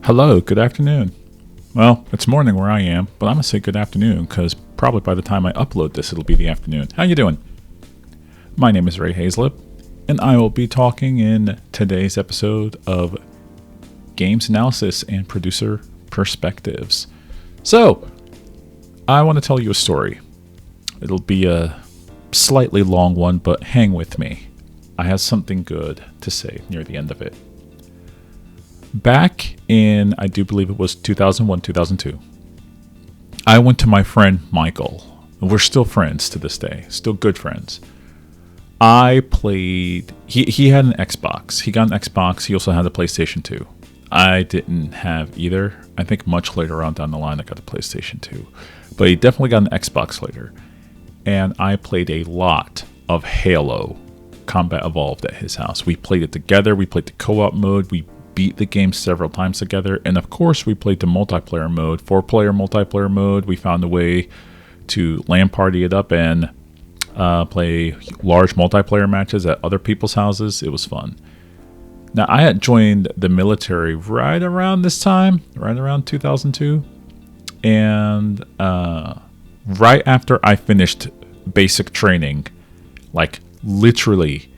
Hello, good afternoon. Well, it's morning where I am, but I'm going to say good afternoon because probably by the time I upload this, it'll be the afternoon. How you doing? My name is Ray Hazlip, and I will be talking in today's episode of Games Analysis and Producer Perspectives. So, I want to tell you a story. It'll be a slightly long one, but hang with me. I have something good to say near the end of it. Back in, I do believe it was 2001, 2002, I went to my friend Michael. We're still friends to this day, still good friends. I played, he had an Xbox. He got an Xbox. He also had a PlayStation 2. I didn't have either. I think much later on down the line, I got a PlayStation 2. But he definitely got an Xbox later. And I played a lot of Halo Combat Evolved at his house. We played it together. We played the co-op mode. We beat the game several times together. And of course, we played the multiplayer mode, 4-player multiplayer mode. We found a way to LAN party it up and play large multiplayer matches at other people's houses. It was fun. Now, I had joined the military right around this time, right around 2002. And right after I finished basic training, like literally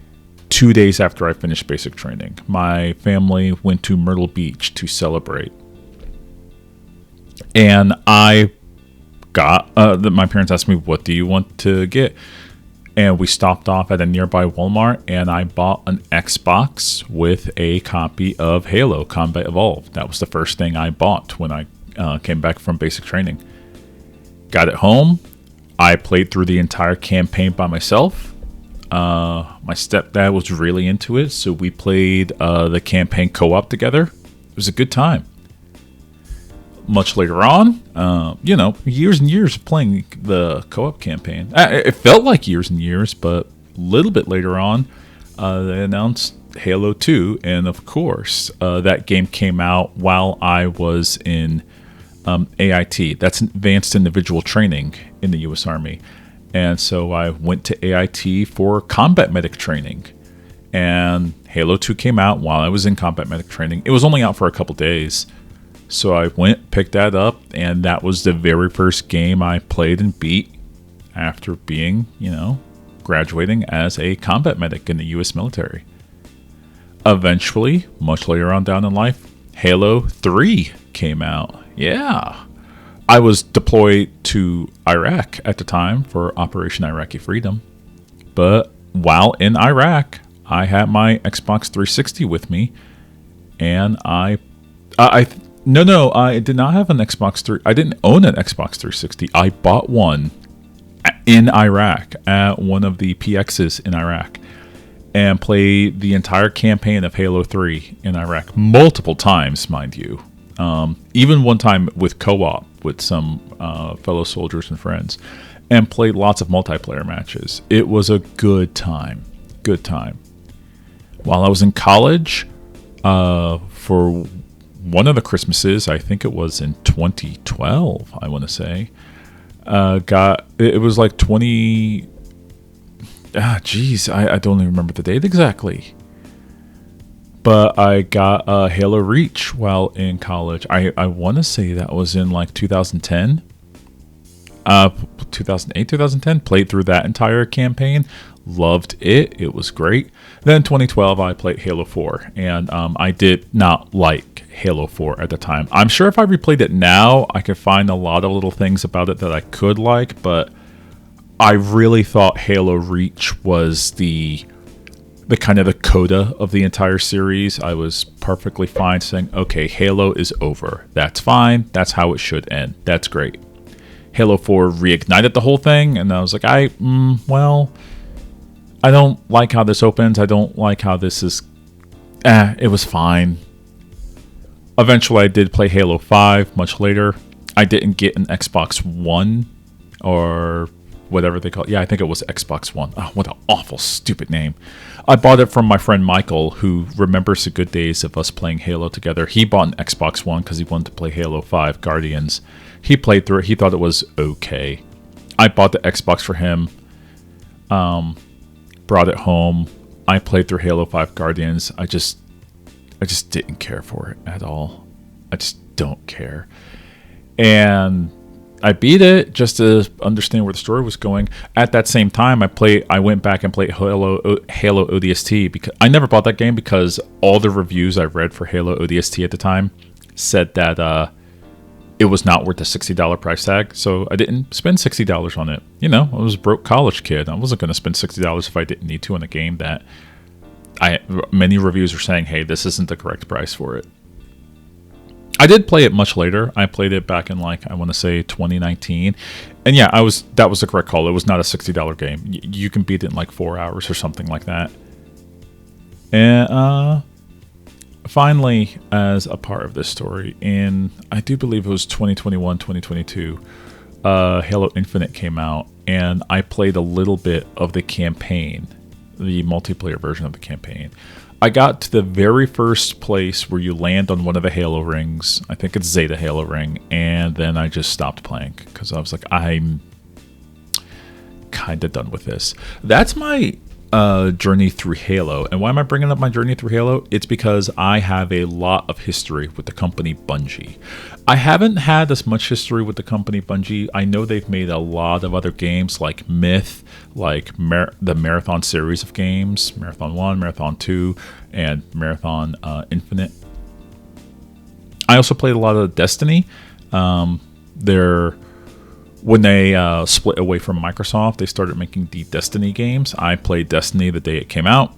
2 days after I finished basic training, my family went to Myrtle Beach to celebrate. And I got, my parents asked me, what do you want to get? And we stopped off at a nearby Walmart, and I bought an Xbox with a copy of Halo Combat Evolved. That was the first thing I bought when I came back from basic training. Got it home. I played through the entire campaign by myself. My stepdad was really into it, so we played the campaign co-op together. It was a good time. Much later on, years and years of playing the co-op campaign. It felt like years and years, but a little bit later on, they announced Halo 2, and of course, that game came out while I was in AIT. That's Advanced Individual Training in the U.S. Army. And so I went to AIT for combat medic training. And Halo 2 came out while I was in combat medic training. It was only out for a couple days. So I went, picked that up, and that was the very first game I played and beat after being, graduating as a combat medic in the U.S. military. Eventually, much later on down in life, Halo 3 came out. Yeah. I was deployed to Iraq at the time for Operation Iraqi Freedom. But while in Iraq, I had my Xbox 360 with me, and I did not have an Xbox 3. I didn't own an Xbox 360. I bought one in Iraq at one of the PXs in Iraq and played the entire campaign of Halo 3 in Iraq multiple times, mind you. Even one time with co-op with some fellow soldiers and friends, and played lots of multiplayer matches. It was a good time. Good time. While I was in college, for one of the Christmases, I think it was in 2012, I want to say, it was like 20... I don't even remember the date exactly. But I got Halo Reach while in college. I want to say that was in like 2010. 2008, 2010. Played through that entire campaign. Loved it. It was great. Then 2012, I played Halo 4. And I did not like Halo 4 at the time. I'm sure if I replayed it now, I could find a lot of little things about it that I could like. But I really thought Halo Reach was the kind of the coda of the entire series. I was perfectly fine saying, okay, Halo is over. That's fine. That's how it should end. That's great. Halo 4 reignited the whole thing, and I was like, I don't like how this opens. I don't like how this is... it was fine. Eventually, I did play Halo 5 much later. I didn't get an Xbox One, or whatever they call it. Yeah, I think it was Xbox One. Oh, what an awful, stupid name. I bought it from my friend Michael, who remembers the good days of us playing Halo together. He bought an Xbox One because he wanted to play Halo 5 Guardians. He played through it. He thought it was okay. I bought the Xbox for him, brought it home. I played through Halo 5 Guardians. I just didn't care for it at all. I just don't care. And I beat it just to understand where the story was going. At that same time, I went back and played Halo ODST, because I never bought that game because all the reviews I read for Halo ODST at the time said that it was not worth the $60 price tag. So I didn't spend $60 on it. You know, I was a broke college kid. I wasn't going to spend $60 if I didn't need to on a game that many reviews are saying, hey, this isn't the correct price for it. I did play it much later. I played it back in, like, I want to say 2019. And yeah, that was the correct call. It was not a $60 game. You can beat it in like 4 hours or something like that. And finally, as a part of this story, I do believe it was 2021, 2022, Halo Infinite came out, and I played a little bit of the campaign, the multiplayer version of the campaign. I got to the very first place where you land on one of the Halo rings. I think it's Zeta Halo ring. And then I just stopped playing because I was like, I'm kind of done with this. That's my journey through Halo. And why am I bringing up my journey through Halo? It's because I have a lot of history with the company Bungie. I haven't had as much history with the company Bungie. I know they've made a lot of other games like Myth, like the Marathon series of games, Marathon 1, Marathon 2, and Marathon Infinite. I also played a lot of Destiny. When they split away from Microsoft, they started making the Destiny games. I played Destiny the day it came out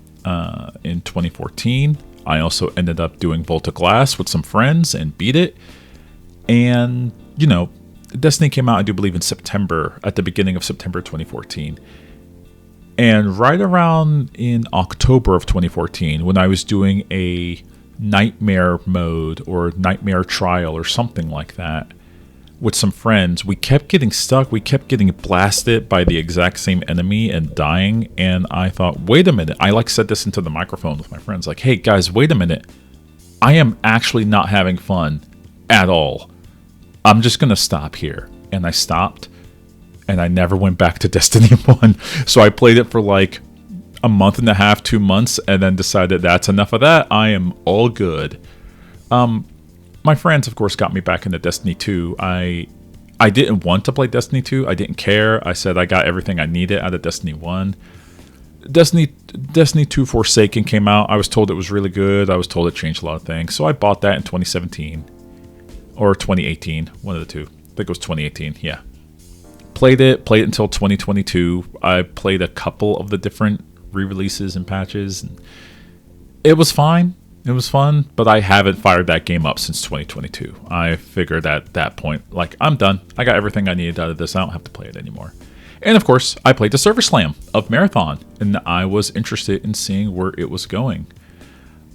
in 2014. I also ended up doing Volta Glass with some friends and beat it. And, you know, Destiny came out, I do believe, in September, at the beginning of September 2014. And right around in October of 2014, when I was doing a nightmare mode or nightmare trial or something like that with some friends, we kept getting stuck. We kept getting blasted by the exact same enemy and dying. And I thought, wait a minute. I said this into the microphone with my friends, like, hey guys, wait a minute. I am actually not having fun at all. I'm just going to stop here. And I stopped, and I never went back to Destiny 1. So I played it for like a month and a half, 2 months, and then decided that's enough of that. I am all good. My friends, of course, got me back into Destiny 2. I didn't want to play Destiny 2. I didn't care. I said I got everything I needed out of Destiny 1. Destiny 2 Forsaken came out. I was told it was really good. I was told it changed a lot of things. So I bought that in 2017. Or 2018, one of the two. I think it was 2018, yeah. Played it until 2022. I played a couple of the different re-releases and patches. It was fine. It was fun, but I haven't fired that game up since 2022. I figured at that point, like, I'm done. I got everything I needed out of this. I don't have to play it anymore. And of course, I played the Server Slam of Marathon, and I was interested in seeing where it was going.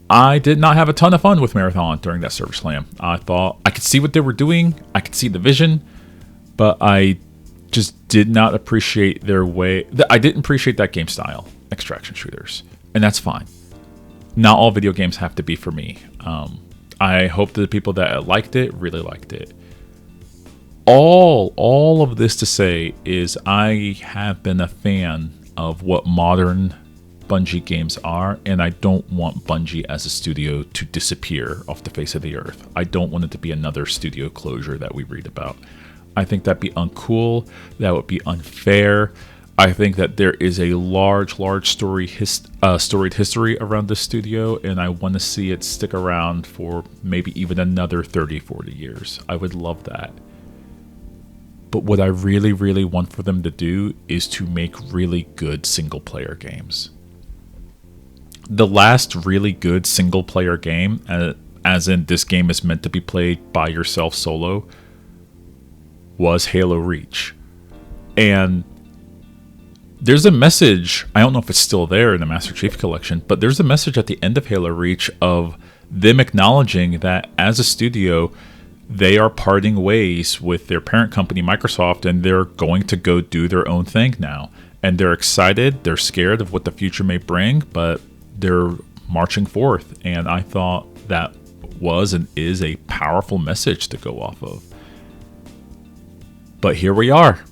I did not have a ton of fun with Marathon during that Server Slam. I thought I could see what they were doing. I could see the vision, but I just did not appreciate their way. I didn't appreciate that game style, extraction shooters, and that's fine. Not all video games have to be for me. I hope that the people that liked it really liked it. All of this to say is I have been a fan of what modern Bungie games are, and I don't want Bungie as a studio to disappear off the face of the earth. I don't want it to be another studio closure that we read about. I think that'd be uncool. That would be unfair. I think that there is a large storied history around this studio, and I want to see it stick around for maybe even another 30, 40 years. I would love that. But what I really want for them to do is to make really good single-player games. The last really good single-player game, as in this game is meant to be played by yourself solo, was Halo Reach. And there's a message, I don't know if it's still there in the Master Chief Collection, but there's a message at the end of Halo Reach of them acknowledging that as a studio, they are parting ways with their parent company, Microsoft, and they're going to go do their own thing now. And they're excited, they're scared of what the future may bring, but they're marching forth. And I thought that was and is a powerful message to go off of. But here we are.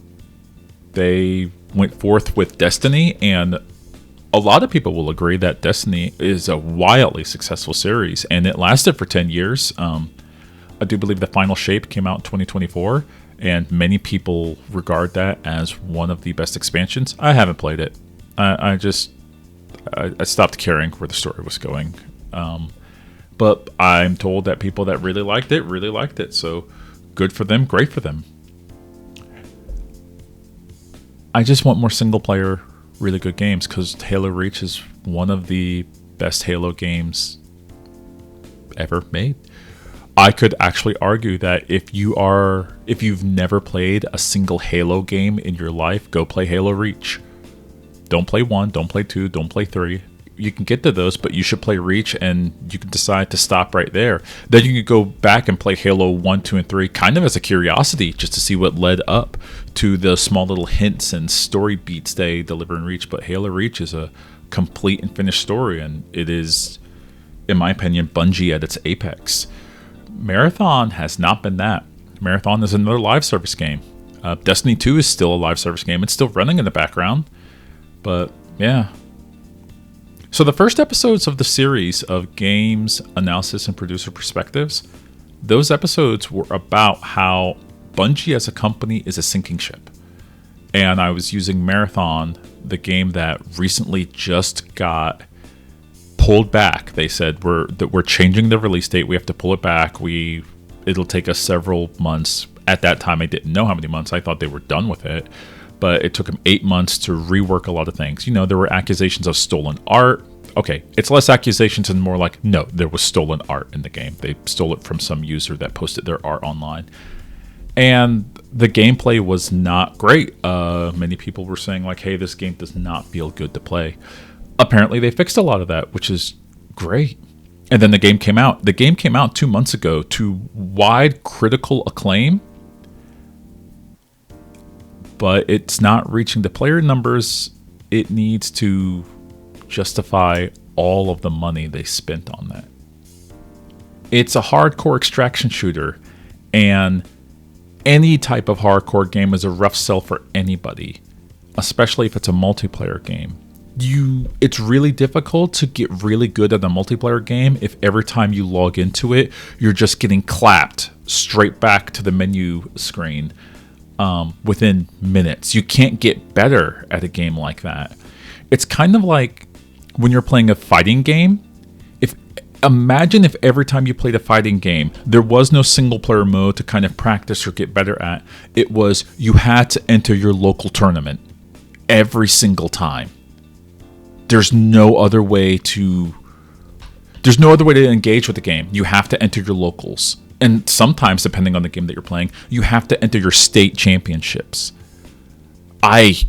They went forth with Destiny, and a lot of people will agree that Destiny is a wildly successful series, and it lasted for 10 years. I do believe the final shape came out in 2024, and many people regard that as one of the best expansions. I haven't played it. I stopped caring where the story was going. But I'm told that people that really liked it. So good for them, great for them. I just want more single player, really good games, because Halo Reach is one of the best Halo games ever made. I could actually argue that if you've never played a single Halo game in your life, go play Halo Reach. Don't play 1, don't play 2, don't play 3. You can get to those, but you should play Reach, and you can decide to stop right there. Then you can go back and play Halo 1, 2, and 3 kind of as a curiosity, just to see what led up to the small little hints and story beats they deliver in Reach. But Halo Reach is a complete and finished story, and it is, in my opinion, Bungie at its apex. Marathon has not been that. Marathon is another live service game. Destiny 2 is still a live service game. It's still running in the background. But, yeah. So the first episodes of the series of games, analysis, and producer perspectives, those episodes were about how Bungie as a company is a sinking ship. And I was using Marathon, the game that recently just got pulled back. They said we're changing the release date. We have to pull it back. It'll take us several months. At that time, I didn't know how many months. I thought they were done with it. But it took them 8 months to rework a lot of things. You know, there were accusations of stolen art. Okay, it's less accusations and more like, no, there was stolen art in the game. They stole it from some user that posted their art online. And the gameplay was not great. Many people were saying like, hey, this game does not feel good to play. Apparently, they fixed a lot of that, which is great. And then the game came out. The game came out 2 months ago to wide critical acclaim. But it's not reaching the player numbers it needs to justify all of the money they spent on that. It's a hardcore extraction shooter, and any type of hardcore game is a rough sell for anybody, especially if it's a multiplayer game. It's really difficult to get really good at a multiplayer game if every time you log into it, you're just getting clapped straight back to the menu screen. Within minutes. You can't get better at a game like that. It's kind of like when you're playing a fighting game. Imagine if every time you played a fighting game, there was no single player mode to kind of practice or get better at. It was you had to enter your local tournament every single time. There's no other way to engage with the game. You have to enter your locals. And sometimes, depending on the game that you're playing, you have to enter your state championships. I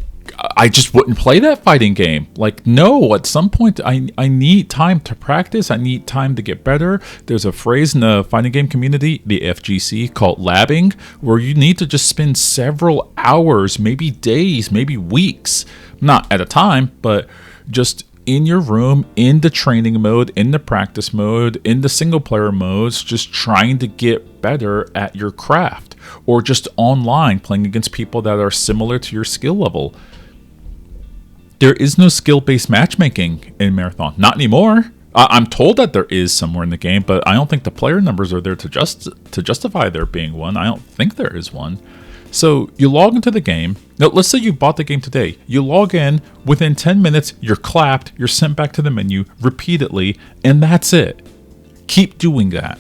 just wouldn't play that fighting game. Like, no, at some point, I need time to practice. I need time to get better. There's a phrase in the fighting game community, the FGC, called labbing, where you need to just spend several hours, maybe days, maybe weeks, not at a time, but just in your room, in the training mode, in the practice mode, in the single player modes, just trying to get better at your craft, or just online playing against people that are similar to your skill level. There is no skill-based matchmaking in Marathon. Not anymore. I'm told that there is somewhere in the game, but I don't think the player numbers are there to justify there being one. I don't think there is one. So you log into the game. Now, let's say you bought the game today. You log in, within 10 minutes, you're clapped, you're sent back to the menu repeatedly, and that's it. Keep doing that.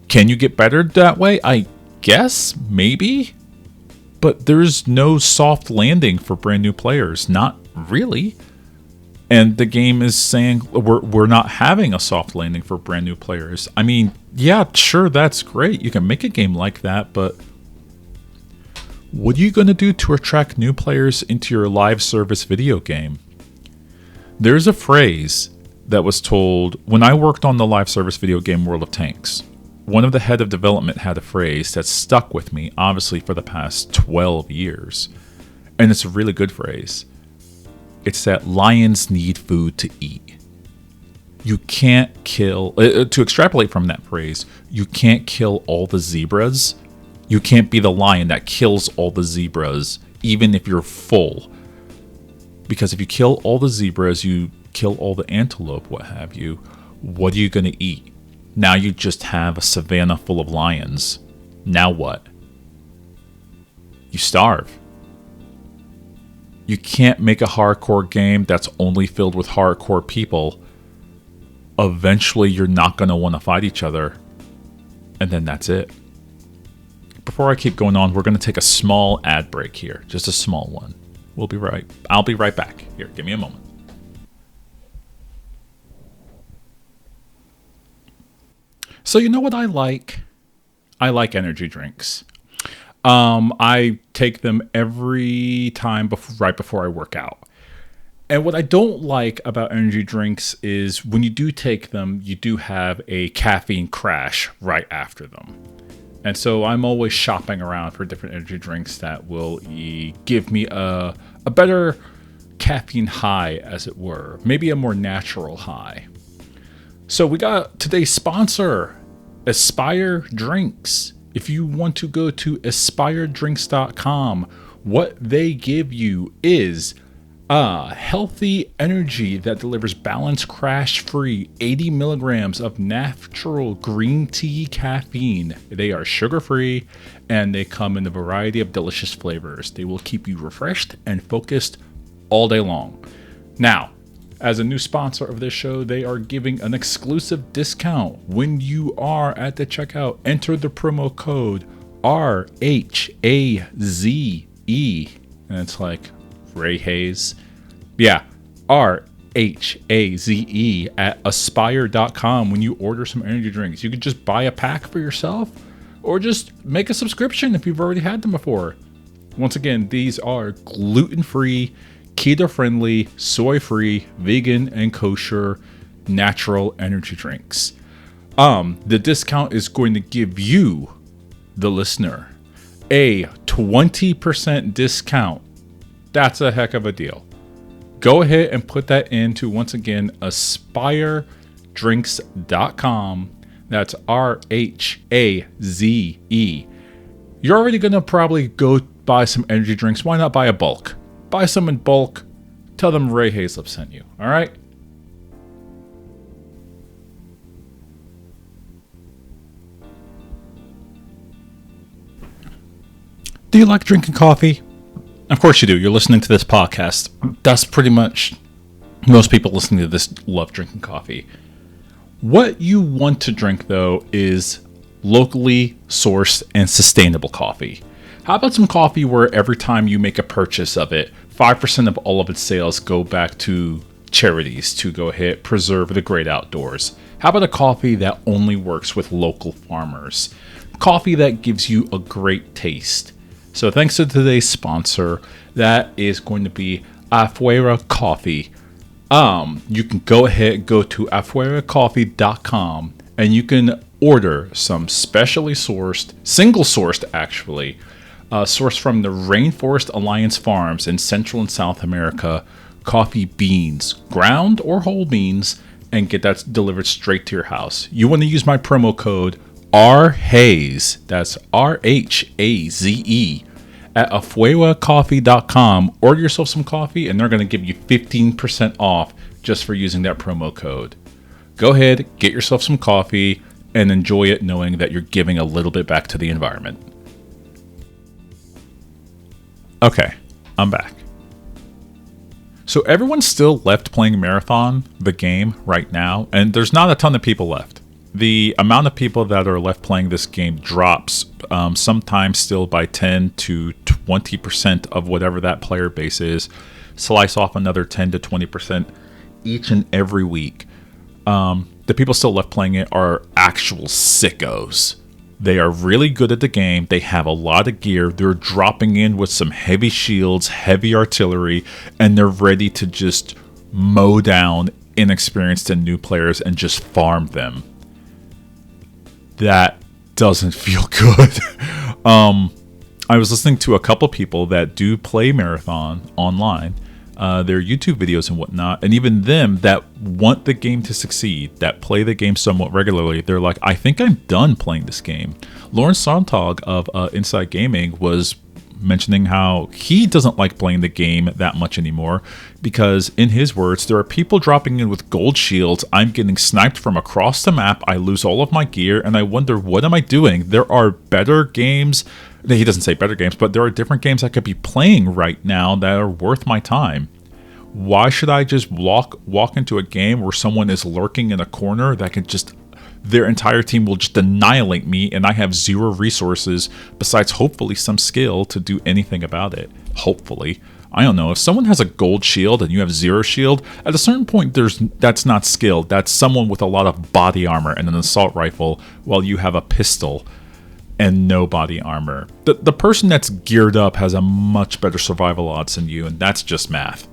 Can you get better that way? I guess, maybe. But there's no soft landing for brand new players. Not really. And the game is saying we're not having a soft landing for brand new players. I mean, yeah, sure, that's great. You can make a game like that, but what are you going to do to attract new players into your live service video game? There's a phrase that was told when I worked on the live service video game World of Tanks. One of the head of development had a phrase that stuck with me, obviously, for the past 12 years. And it's a really good phrase. It's that lions need food to eat. You can't kill, to extrapolate from that phrase, you can't kill all the zebras. You can't be the lion that kills all the zebras, even if you're full. Because if you kill all the zebras, you kill all the antelope, what have you, what are you going to eat? Now you just have a savannah full of lions. Now what? You starve. You can't make a hardcore game that's only filled with hardcore people. Eventually, you're not going to want to fight each other. And then that's it. Before I keep going on, we're going to take a small ad break here. Just a small one. I'll be right back. Here, give me a moment. So you know what I like? I like energy drinks. I take them every time right before I work out. And what I don't like about energy drinks is when you do take them, you do have a caffeine crash right after them. And so I'm always shopping around for different energy drinks that will give me a better caffeine high, as it were. Maybe a more natural high. So we got today's sponsor, Aspire Drinks. If you want to go to aspiredrinks.com, what they give you is healthy energy that delivers balanced, crash-free 80 milligrams of natural green tea caffeine. They are sugar-free, and they come in a variety of delicious flavors. They will keep you refreshed and focused all day long. Now, as a new sponsor of this show, they are giving an exclusive discount. When you are at the checkout, enter the promo code RHAZE, and it's like Ray Hayes. Yeah, RHAZE at aspire.com when you order some energy drinks. You can just buy a pack for yourself or just make a subscription if you've already had them before. Once again, these are gluten-free, keto-friendly, soy-free, vegan, and kosher natural energy drinks. The discount is going to give you, the listener, a 20% discount. That's a heck of a deal. Go ahead and put that into, once again, aspiredrinks.com. That's RHAZE. You're already going to probably go buy some energy drinks. Why not buy a bulk? Buy some in bulk. Tell them Ray Hazlip sent you. All right? Do you like drinking coffee? Of course you do. You're listening to this podcast. That's pretty much most people listening to this love drinking coffee. What you want to drink, though, is locally sourced and sustainable coffee. How about some coffee where every time you make a purchase of it, 5% of all of its sales go back to charities to go ahead preserve the great outdoors? How about a coffee that only works with local farmers? Coffee that gives you a great taste. So thanks to today's sponsor, that is going to be Afuera Coffee. You can go to afueracoffee.com and you can order some specially sourced, single sourced actually, sourced from the Rainforest Alliance Farms in Central and South America, coffee beans, ground or whole beans, and get that delivered straight to your house. You want to use my promo code RHAZE, that's RHAZE, at afueracoffee.com. Order yourself some coffee and they're going to give you 15% off just for using that promo code. Go ahead, get yourself some coffee, and enjoy it knowing that you're giving a little bit back to the environment. Okay, I'm back. So everyone's still left playing Marathon, the game, right now, and there's not a ton of people left. The amount of people that are left playing this game drops sometimes still by 10 to 20% of whatever that player base is. Slice off another 10 to 20% each and every week. The people still left playing it are actual sickos. They are really good at the game. They have a lot of gear. They're dropping in with some heavy shields, heavy artillery, and they're ready to just mow down inexperienced and new players and just farm them. That doesn't feel good. I was listening to a couple people that do play Marathon online, their YouTube videos and whatnot, and even them that want the game to succeed, that play the game somewhat regularly. They're like, I think I'm done playing this game. Lauren Sontag of Inside Gaming was mentioning how he doesn't like playing the game that much anymore because, in his words, there are people dropping in with gold shields. I'm getting sniped from across the map. I lose all of my gear, and I wonder, what am I doing? There are better games. He doesn't say better games, but there are different games I could be playing right now that are worth my time. Why should I just walk into a game where someone is lurking in a corner that can just, their entire team will just annihilate me, and I have zero resources besides hopefully some skill to do anything about it? Hopefully. I don't know. If someone has a gold shield and you have zero shield, at a certain point that's not skill. That's someone with a lot of body armor and an assault rifle while you have a pistol and no body armor. The person that's geared up has a much better survival odds than you, and that's just math.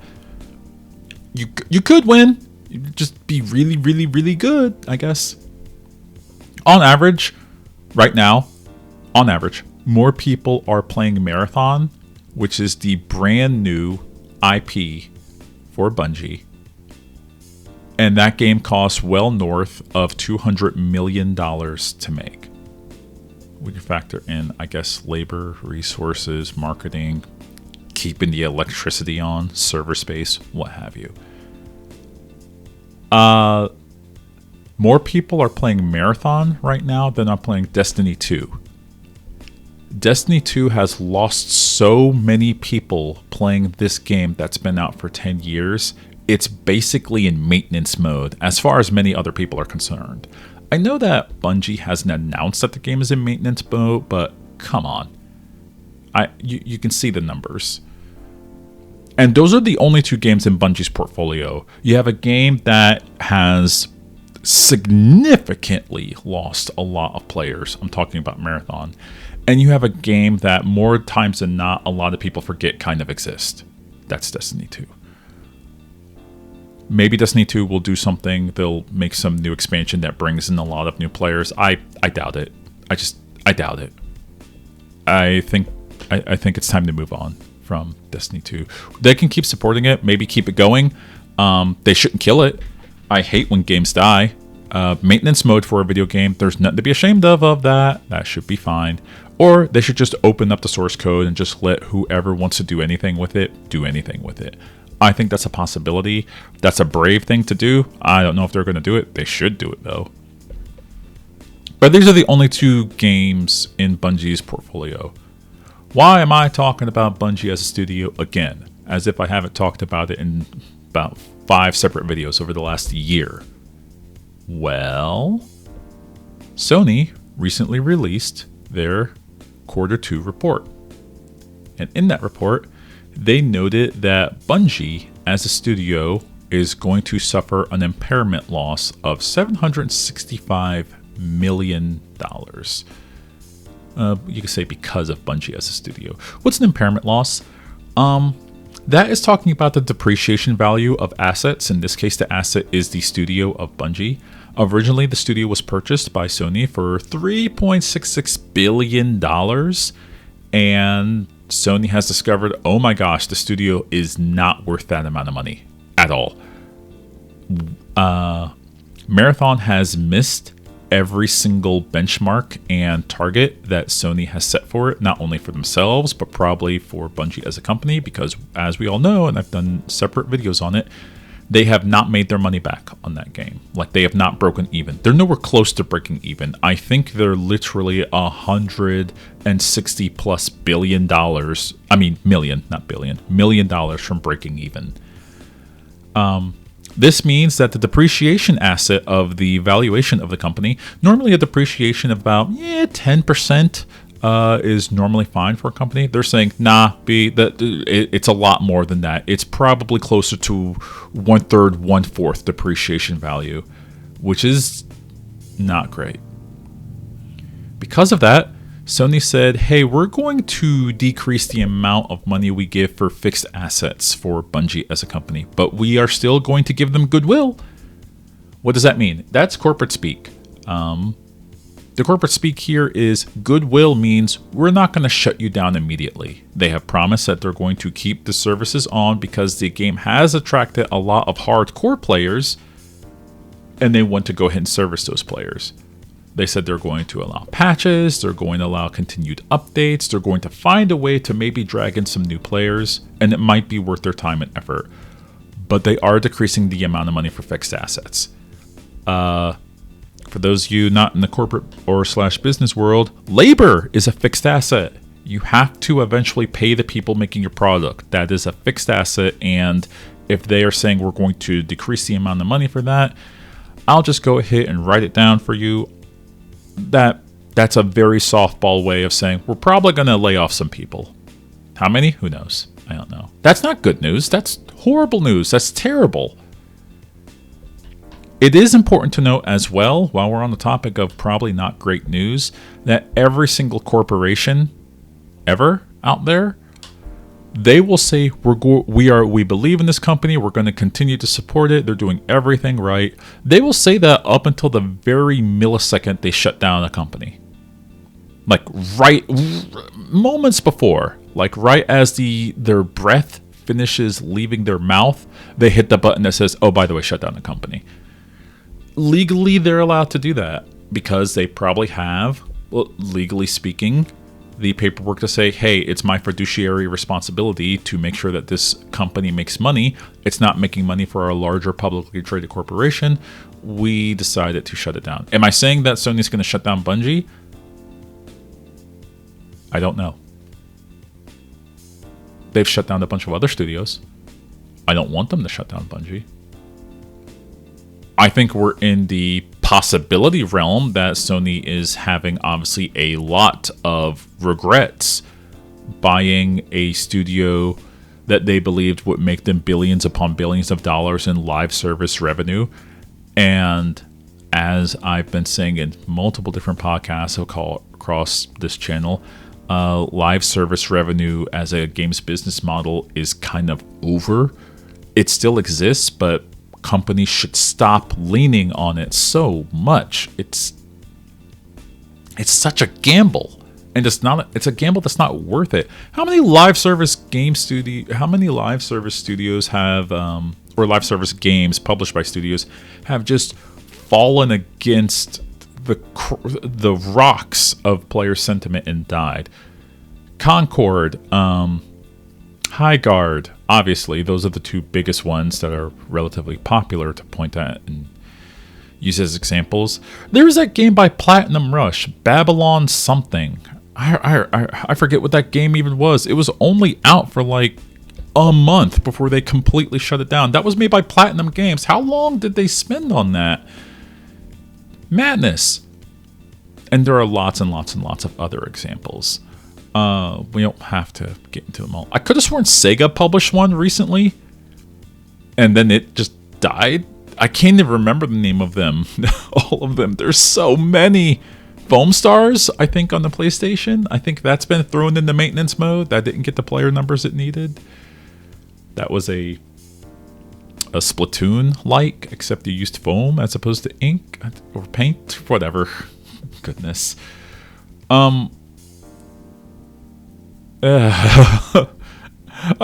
You could win. You'd just be really, really, really good, I guess. On average, right now, on average, more people are playing Marathon, which is the brand new IP for Bungie. And that game costs well north of $200 million to make. We can factor in, I guess, labor, resources, marketing, keeping the electricity on, server space, what have you. More people are playing Marathon right now than are playing Destiny 2. Destiny 2 has lost so many people playing this game that's been out for 10 years. It's basically in maintenance mode as far as many other people are concerned. I know that Bungie hasn't announced that the game is in maintenance mode, but come on. You can see the numbers. And those are the only two games in Bungie's portfolio. You have a game that has significantly lost a lot of players. I'm talking about Marathon. And you have a game that more times than not, a lot of people forget kind of exists. That's Destiny 2. Maybe Destiny 2 will do something. They'll make some new expansion that brings in a lot of new players. I doubt it. I doubt it. I think it's time to move on from Destiny 2. They can keep supporting it, maybe keep it going. They shouldn't kill it. I hate when games die. Maintenance mode for a video game, there's nothing to be ashamed of that. That should be fine. Or they should just open up the source code and just let whoever wants to do anything with it, do anything with it. I think that's a possibility. That's a brave thing to do. I don't know if they're going to do it. They should do it, though. But these are the only two games in Bungie's portfolio. Why am I talking about Bungie as a studio again? As if I haven't talked about it in about 5 separate videos over the last year. Well, Sony recently released their Q2 report. And in that report, they noted that Bungie as a studio is going to suffer an impairment loss of $765 million. You could say because of Bungie as a studio. What's an impairment loss? That is talking about the depreciation value of assets. In this case, the asset is the studio of Bungie. Originally, the studio was purchased by Sony for $3.66 billion. And Sony has discovered, oh my gosh, the studio is not worth that amount of money at all. Marathon has missed every single benchmark and target that Sony has set for it, not only for themselves, but probably for Bungie as a company, because as we all know, and I've done separate videos on it, they have not made their money back on that game. Like, they have not broken even. They're nowhere close to breaking even. I think they're literally $160 plus billion. I mean, million, not billion. $1 million from breaking even. This means that the depreciation asset of the valuation of the company, normally a depreciation of about 10% is normally fine for a company. They're saying, nah, it's a lot more than that. It's probably closer to 1/3, 1/4 depreciation value, which is not great. Because of that, Sony said, hey, we're going to decrease the amount of money we give for fixed assets for Bungie as a company, but we are still going to give them goodwill. What does that mean? That's corporate speak. The corporate speak here is goodwill means we're not going to shut you down immediately. They have promised that they're going to keep the services on because the game has attracted a lot of hardcore players, and they want to go ahead and service those players. They said they're going to allow patches, they're going to allow continued updates, they're going to find a way to maybe drag in some new players, and it might be worth their time and effort. But they are decreasing the amount of money for fixed assets. For those of you not in the corporate or / business world, labor is a fixed asset. You have to eventually pay the people making your product. That is a fixed asset, and if they are saying we're going to decrease the amount of money for that, I'll just go ahead and write it down for you. That's a very softball way of saying we're probably going to lay off some people. How many? Who knows? I don't know. That's not good news. That's horrible news. That's terrible. It is important to note as well, while we're on the topic of probably not great news, that every single corporation ever out there, they will say we believe in this company, we're going to continue to support it, they're doing everything right. They will say that up until the very millisecond they shut down a company. Like moments before, like right as their breath finishes leaving their mouth, they hit the button that says, oh, by the way, shut down the company. Legally, they're allowed to do that because they probably have, legally speaking, the paperwork to say, hey, it's my fiduciary responsibility to make sure that this company makes money. It's not making money for a larger publicly traded corporation. We decided to shut it down. Am I saying that Sony's going to shut down Bungie? I don't know. They've shut down a bunch of other studios. I don't want them to shut down Bungie. I think we're in the possibility realm that Sony is having obviously a lot of regrets buying a studio that they believed would make them billions upon billions of dollars in live service revenue. And as I've been saying in multiple different podcasts across this channel, live service revenue as a games business model is kind of over. It still exists, but companies should stop leaning on it so much. It's such a gamble, and it's a gamble that's not worth it. How many live service studios have or live service games published by studios have just fallen against the rocks of player sentiment and died? Concord, High Guard, obviously, those are the two biggest ones that are relatively popular to point at and use as examples. There was that game by Platinum Rush, Babylon something. I forget what that game even was. It was only out for like a month before they completely shut it down. That was made by Platinum Games. How long did they spend on that? Madness. And there are lots and lots and lots of other examples. We don't have to get into them all. I could have sworn Sega published one recently, and then it just died. I can't even remember the name of them. All of them. There's so many. Foam Stars, I think, on the PlayStation. I think that's been thrown into maintenance mode. That didn't get the player numbers it needed. That was a Splatoon-like, except you used foam as opposed to ink or paint. Whatever. Goodness. I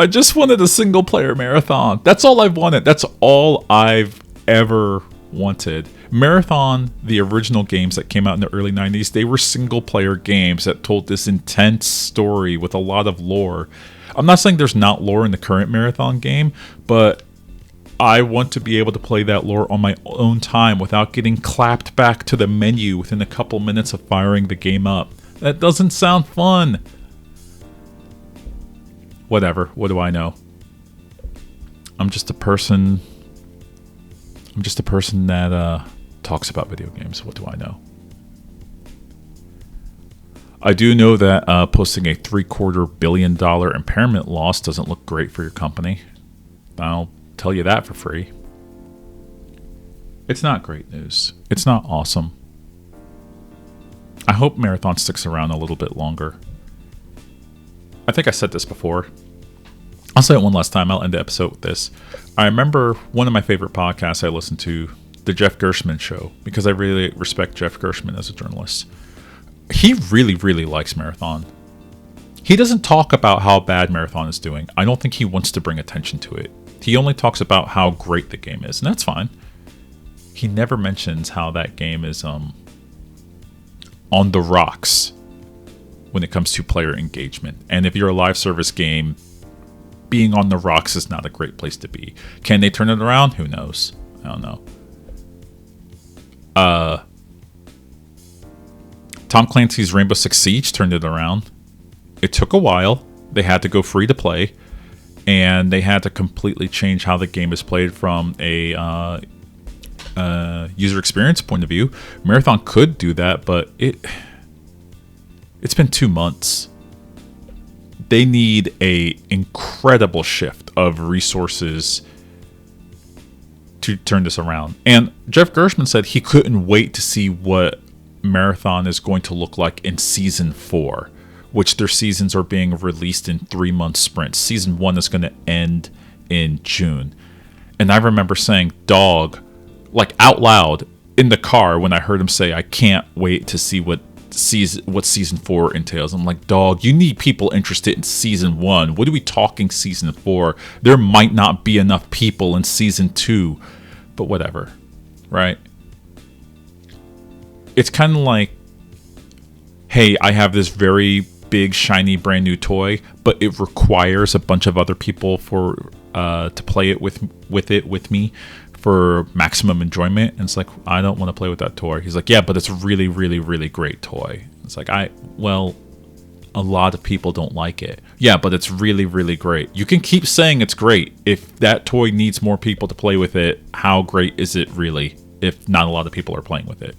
just wanted a single player marathon. That's all I've wanted. That's all I've ever wanted. Marathon, the original games that came out in the early 90s, they were single player games that told this intense story with a lot of lore. I'm not saying there's not lore in the current Marathon game, but I want to be able to play that lore on my own time without getting clapped back to the menu within a couple minutes of firing the game up. That doesn't sound fun. Whatever. What do I know? I'm just a person that talks about video games. What do I know? I do know that posting a $750 million impairment loss doesn't look great for your company. I'll tell you that for free. It's not great news. It's not awesome. I hope Marathon sticks around a little bit longer. I think I said this before. I'll say it one last time. I'll end the episode with this. I remember one of my favorite podcasts I listened to, The Jeff Gershman Show, because I really respect Jeff Gershman as a journalist. He really, really likes Marathon. He doesn't talk about how bad Marathon is doing. I don't think he wants to bring attention to it. He only talks about how great the game is, and that's fine. He never mentions how that game is on the rocks when it comes to player engagement. And if you're a live service game, being on the rocks is not a great place to be. Can they turn it around? Who knows? I don't know. Tom Clancy's Rainbow Six Siege turned it around. It took a while. They had to go free to play, and they had to completely change how the game is played from a user experience point of view. Marathon could do that, but it's been 2 months. They need a incredible shift of resources to turn this around. And Jeff Gershman said he couldn't wait to see what Marathon is going to look like in Season 4, which their seasons are being released in 3-month sprints. Season 1 is going to end in June. And I remember saying, dog, like out loud in the car when I heard him say, I can't wait to see what Season 4 entails. I'm like, dog, you need people interested in Season 1. What are we talking Season 4? There might not be enough people in Season 2, but whatever, right? It's kind of like, hey, I have this very big, shiny, brand new toy, but it requires a bunch of other people to play it with me for maximum enjoyment. And it's like, I don't want to play with that toy. He's like, yeah, but it's a really, really, really great toy. It's like, a lot of people don't like it. Yeah, but it's really, really great. You can keep saying it's great. If that toy needs more people to play with it, how great is it really if not a lot of people are playing with it?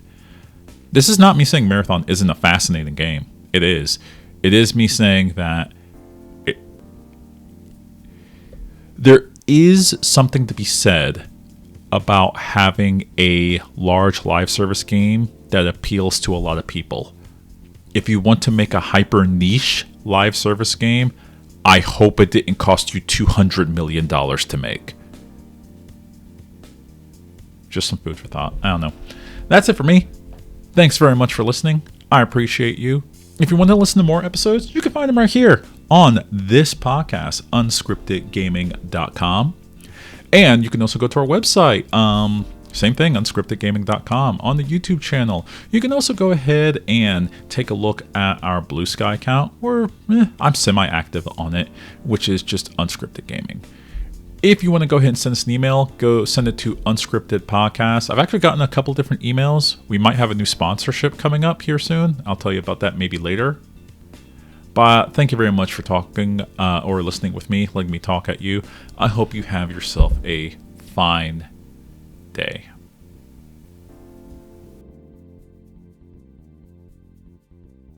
This is not me saying Marathon isn't a fascinating game. It is. It is me saying that there is something to be said about having a large live service game that appeals to a lot of people. If you want to make a hyper niche live service game, I hope it didn't cost you $200 million to make. Just some food for thought. I don't know. That's it for me. Thanks very much for listening. I appreciate you. If you want to listen to more episodes, you can find them right here on this podcast, unscriptedgaming.com. And you can also go to our website. Same thing, unscriptedgaming.com, on the YouTube channel. You can also go ahead and take a look at our Blue Sky account, where I'm semi-active on it, which is just Unscripted Gaming. If you want to go ahead and send us an email, go send it to unscriptedpodcast. I've actually gotten a couple different emails. We might have a new sponsorship coming up here soon. I'll tell you about that maybe later. But thank you very much for talking or listening with me, letting me talk at you. I hope you have yourself a fine day.